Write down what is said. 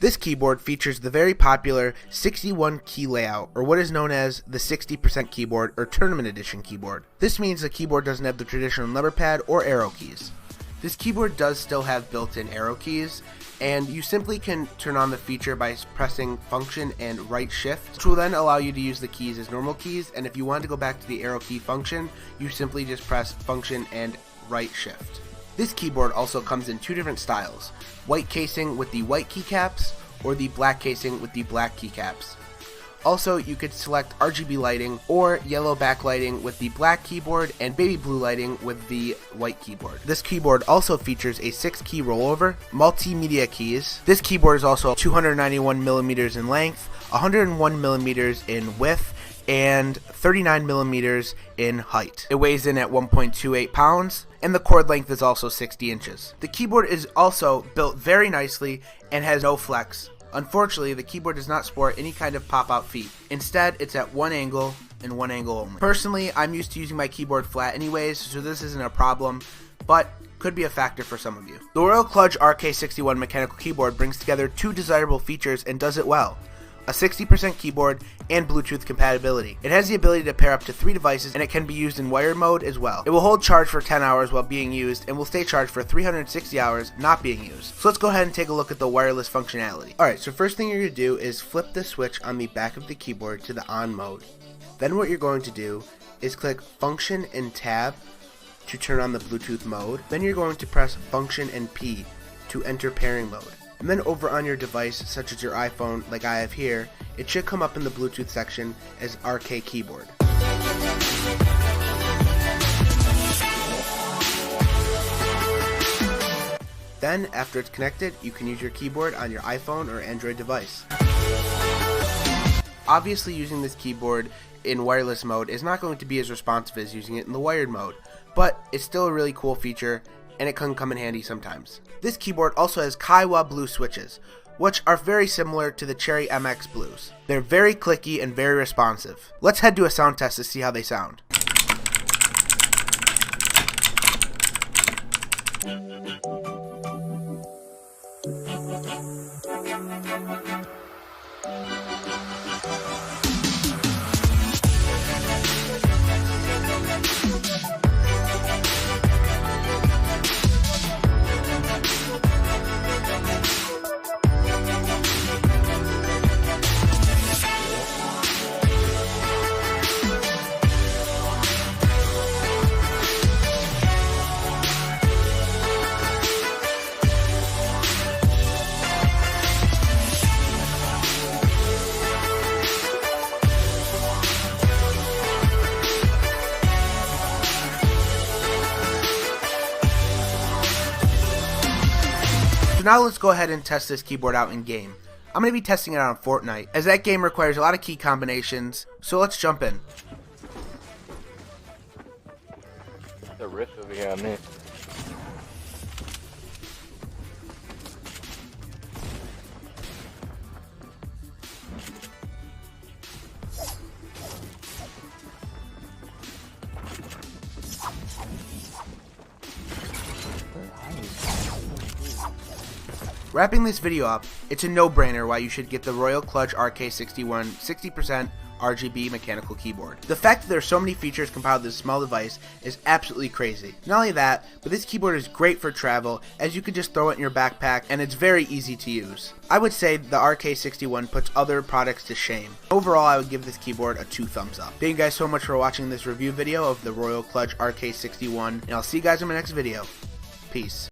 This keyboard features the very popular 61 key layout, or what is known as the 60% keyboard or tournament edition keyboard. This means the keyboard doesn't have the traditional number pad or arrow keys. This keyboard does still have built-in arrow keys, and you simply can turn on the feature by pressing function and right shift, which will then allow you to use the keys as normal keys, and if you want to go back to the arrow key function, you simply just press function and right shift. This keyboard also comes in two different styles, white casing with the white keycaps or the black casing with the black keycaps. Also, you could select RGB lighting or yellow backlighting with the black keyboard and baby blue lighting with the white keyboard. This keyboard also features a 6-key rollover, multimedia keys. This keyboard is also 291mm in length, 101mm in width, and 39mm in height. It weighs in at 1.28 pounds, and the cord length is also 60 inches. The keyboard is also built very nicely and has no flex. Unfortunately, the keyboard does not sport any kind of pop-out feet. Instead, it's at one angle and one angle only. Personally, I'm used to using my keyboard flat anyways, so this isn't a problem, but could be a factor for some of you. The Royal KLUDGE RK61 mechanical keyboard brings together two desirable features and does it well: a 60% keyboard and Bluetooth compatibility. It has the ability to pair up to 3 devices, and it can be used in wired mode as well. It will hold charge for 10 hours while being used and will stay charged for 360 hours not being used. So let's go ahead and take a look at the wireless functionality. Alright, so first thing you're going to do is flip the switch on the back of the keyboard to the on mode. Then what you're going to do is click function and tab to turn on the Bluetooth mode. Then you're going to press function and P to enter pairing mode. And then over on your device, such as your iPhone like I have here, it should come up in the Bluetooth section as RK keyboard. Then, after it's connected, you can use your keyboard on your iPhone or Android device. Obviously, using this keyboard in wireless mode is not going to be as responsive as using it in the wired mode, but it's still a really cool feature, and it can come in handy sometimes. This keyboard also has Kaiwa blue switches, which are very similar to the Cherry MX blues. They're very clicky and very responsive. Let's head to a sound test to see how they sound. So now let's go ahead and test this keyboard out in game. I'm going to be testing it out on Fortnite, as that game requires a lot of key combinations, so let's jump in. The rift over here on me. Wrapping this video up, it's a no-brainer why you should get the Royal KLUDGE RK61 60% RGB mechanical keyboard. The fact that there are so many features compiled to this small device is absolutely crazy. Not only that, but this keyboard is great for travel, as you can just throw it in your backpack and it's very easy to use. I would say the RK61 puts other products to shame. Overall, I would give this keyboard a 2 thumbs up. Thank you guys so much for watching this review video of the Royal KLUDGE RK61, and I'll see you guys in my next video. Peace.